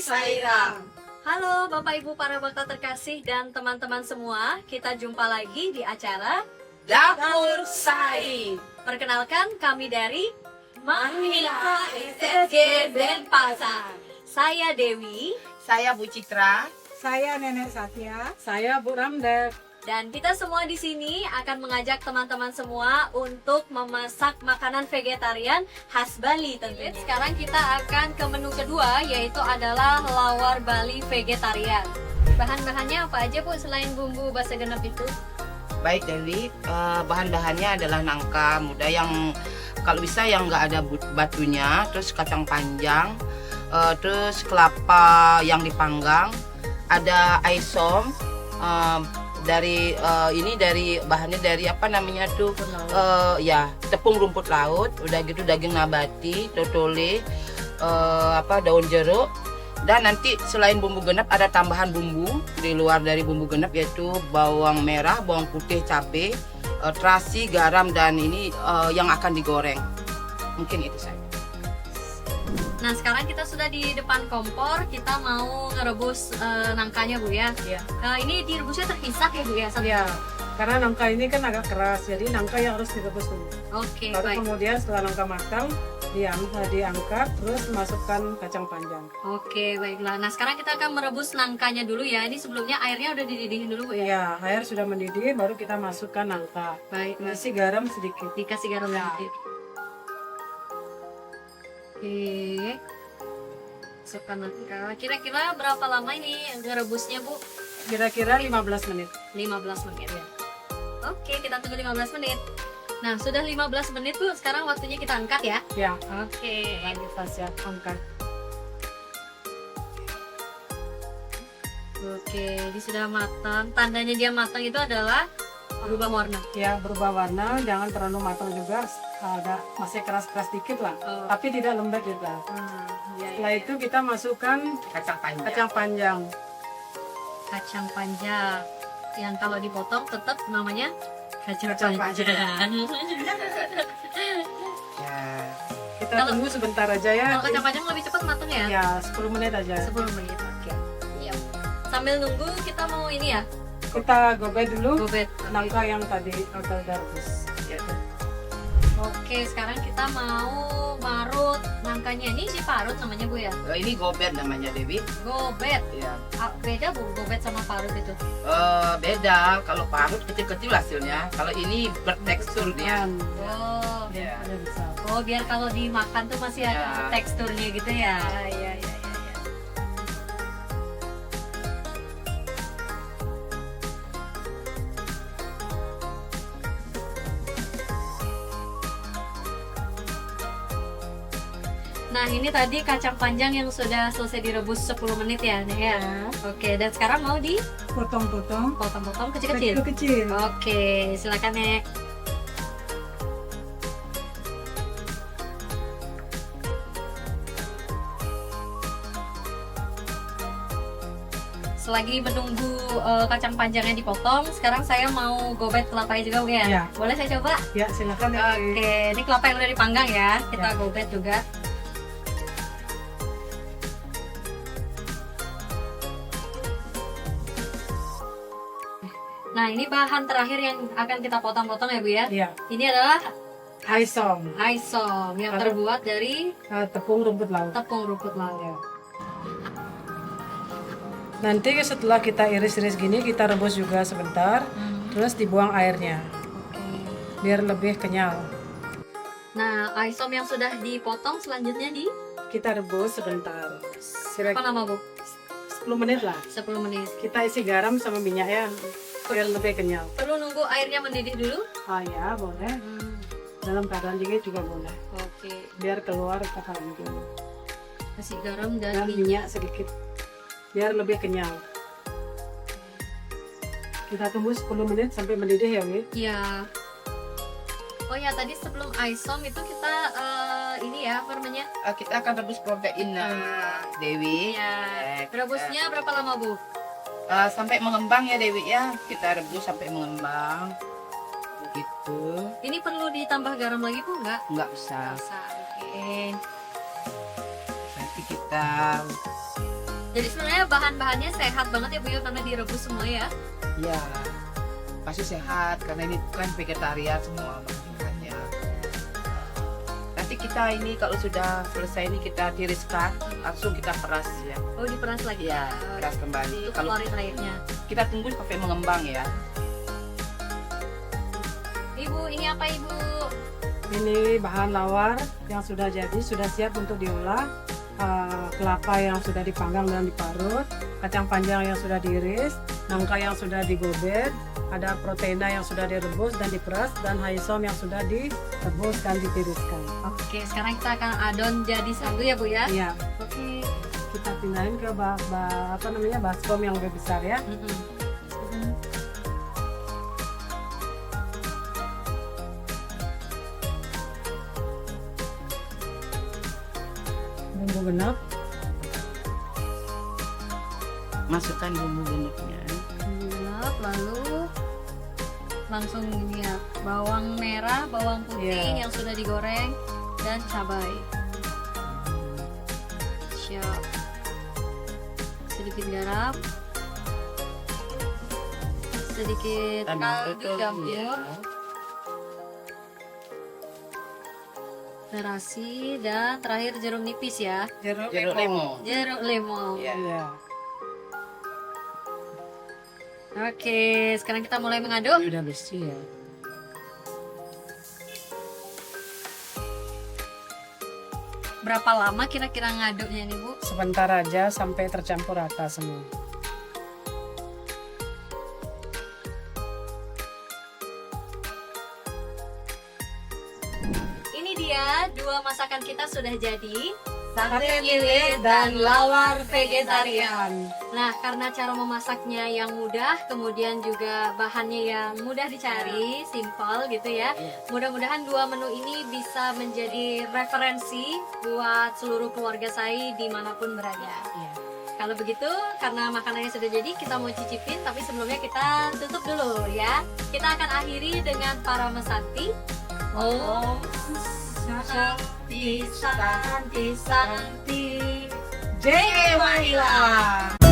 Sairang. Halo Bapak Ibu para bakal terkasih dan teman-teman semua, kita jumpa lagi di acara Dapur Sai. Perkenalkan kami dari Mahmila SSG Denpasar. Saya Dewi Saya Bu Citra. Saya Nenek Satya. Saya Bu Ramdek. dan kita semua di sini akan mengajak teman-teman semua untuk memasak makanan vegetarian khas Bali tentunya. Sekarang kita akan ke menu kedua yaitu adalah lawar Bali vegetarian. Bahan-bahannya apa aja Bu selain bumbu basa genep itu? Baik Dewi, bahan-bahannya adalah nangka muda yang kalau bisa yang nggak ada batunya, terus kacang panjang, terus kelapa yang dipanggang, ada aisom, dari bahannya dari apa namanya tuh, ya tepung rumput laut, udah gitu daging nabati, totole, daun jeruk. Dan nanti selain bumbu genep ada tambahan bumbu di luar dari bumbu genep yaitu bawang merah, bawang putih, cabai, terasi, garam dan ini yang akan digoreng. Mungkin itu saja. Nah sekarang kita sudah di depan kompor, kita mau ngerebus nangkanya Bu ya. Iya. Ini direbusnya terpisah ya Bu ya? Ya, karena nangka ini kan agak keras, jadi nangka yang harus direbus dulu. Oke, Baru baik. kemudian setelah nangka matang, diangkat, terus masukkan kacang panjang. Oke, baiklah. Nah sekarang kita akan merebus nangkanya dulu ya. Ini sebelumnya airnya udah dididihin dulu Bu ya? Ya, air sudah mendidih, baru kita masukkan nangka. Baik, nah, Isi garam sedikit. dikasih garam Ya. sedikit. Oke. Masukkan nangka. Kira-kira berapa lama ini ngerebusnya Bu? Kira-kira 15 menit. 15 menit ya. Oke, kita tunggu 15 menit. Nah, sudah 15 menit Bu, sekarang waktunya kita angkat ya. Ya, Oke. kita siap angkat. Oke, ini sudah matang. Tandanya dia matang itu adalah berubah warna. Ya, berubah warna, jangan terlalu matang juga, agak masih keras-keras dikit lah. Oh. Tapi tidak lembek juga. Ya, Setelah itu kita masukkan Kacang panjang. kacang panjang. kacang panjang. Yang kalau dipotong tetap namanya kacang, Kacang panjang. Ya. Kita Kalau- tunggu sebentar aja ya. Kalau kacang panjang lebih cepat matang ya? Ya, 10 menit aja. 10 menit. Oke. Iya. Sambil nunggu kita mau ini ya, Kita gobet dulu gobet. nangka yang tadi udah rebus. Ya. Oke, sekarang kita mau marut nangkanya. Ini si parut namanya Bu ya? Ini gober namanya Dewi. Gobet. Ya. Beda Bu gobet sama parut itu? Beda. Kalau parut kecil-kecil hasilnya. Kalau ini bertekstur dia. Oh. Ya. Ada bisa. Oh, biar kalau dimakan tuh masih ada Ya. teksturnya gitu ya. Iya. Nah, ini tadi kacang panjang yang sudah selesai direbus 10 menit ya, Nek ya. Oke, dan sekarang mau Potong-potong dipotong-potong kecil-kecil. kecil-kecil. Oke, silakan Nek. Selagi menunggu kacang panjangnya dipotong, sekarang saya mau gobet kelapanya juga Bu ya. Ya. Boleh saya coba? Ya, silakan ya. Oke, ini kelapa yang udah dipanggang ya. Kita Ya. gobet juga. Nah, ini bahan terakhir yang akan kita potong-potong ya Bu ya. Iya. Ini adalah Aisom, aisom yang Kalau- terbuat dari tepung rumput laut. tepung rumput laut. Ya. Nanti setelah kita iris-iris gini, kita rebus juga sebentar, terus dibuang airnya, Oke. biar lebih kenyal. Nah, aisom yang sudah dipotong selanjutnya di Kita rebus sebentar, apa kira-kira lama Bu? 10 menit lah. 10 menit. Kita isi garam sama minyak ya, biar lebih kenyal. Perlu nunggu airnya mendidih dulu? Ah ya, boleh. Dalam keadaan dingin juga boleh, Oke. biar keluar kakaran dulu. Kasih garam dan Dan minyak. minyak sedikit, biar lebih kenyal. Kita tunggu 10 menit sampai mendidih ya, Wi. Iya. Oh ya, tadi sebelum aisom itu kita ini ya, apa namanya? Kita akan rebus protein Dewi. Iya. kita- Rebusnya berapa lama Bu? sampai mengembang ya Dewi ya. Kita rebus sampai mengembang. Begitu. Ini perlu ditambah garam lagi Bu nggak? Nggak usah. Usah. Oke. Nanti kita Jadi sebenarnya bahan-bahannya sehat banget ya Bu ya, karena direbus semua ya. Ya, pasti sehat karena ini kan vegetarian semua bahannya. Nanti kita ini kalau sudah selesai ini kita tiriskan, langsung kita peras ya. Oh, diperas lagi Ya, peras kembali. Kalau dikeluarin airnya. kita tunggu sampai mengembang ya. Ibu, ini apa Ibu? Ini bahan lawar yang sudah jadi, sudah siap untuk diolah. Kelapa yang sudah dipanggang dan diparut, kacang panjang yang sudah diiris, nangka yang sudah digobet, ada proteina yang sudah direbus dan diperas, dan haisom yang sudah direbus dan ditiriskan. Oke, sekarang kita akan adon jadi satu ya Bu ya. Iya, Oke. kita pindahin ke baskom yang lebih besar ya. Bumbu genep, Masukkan bumbu genepnya. Gelap, lalu langsung ini ya, bawang merah, bawang putih Iya. yang sudah digoreng, dan cabai. Siap. Sedikit garam, sedikit kaldu campur, terasi, dan terakhir jeruk nipis ya. jeruk lemon. Jeruk lemon. Ya. Iya. Oke, sekarang kita mulai mengaduk. Ini udah bersih ya. Berapa lama kira-kira ngaduknya nih Bu? Sebentar aja sampai tercampur rata semua. Ini dia dua masakan kita sudah jadi. Sate lilit dan lawar vegetarian. Nah, karena cara memasaknya yang mudah, kemudian juga bahannya yang mudah dicari, simpel gitu ya. Mudah-mudahan dua menu ini bisa menjadi referensi buat seluruh keluarga saya dimanapun berada. Iya. Kalau begitu, karena makanannya sudah jadi, kita mau cicipin, tapi sebelumnya kita tutup dulu ya. Kita akan akhiri dengan para mesanti. Om Santi, Santi, Santi. Jai Mahila.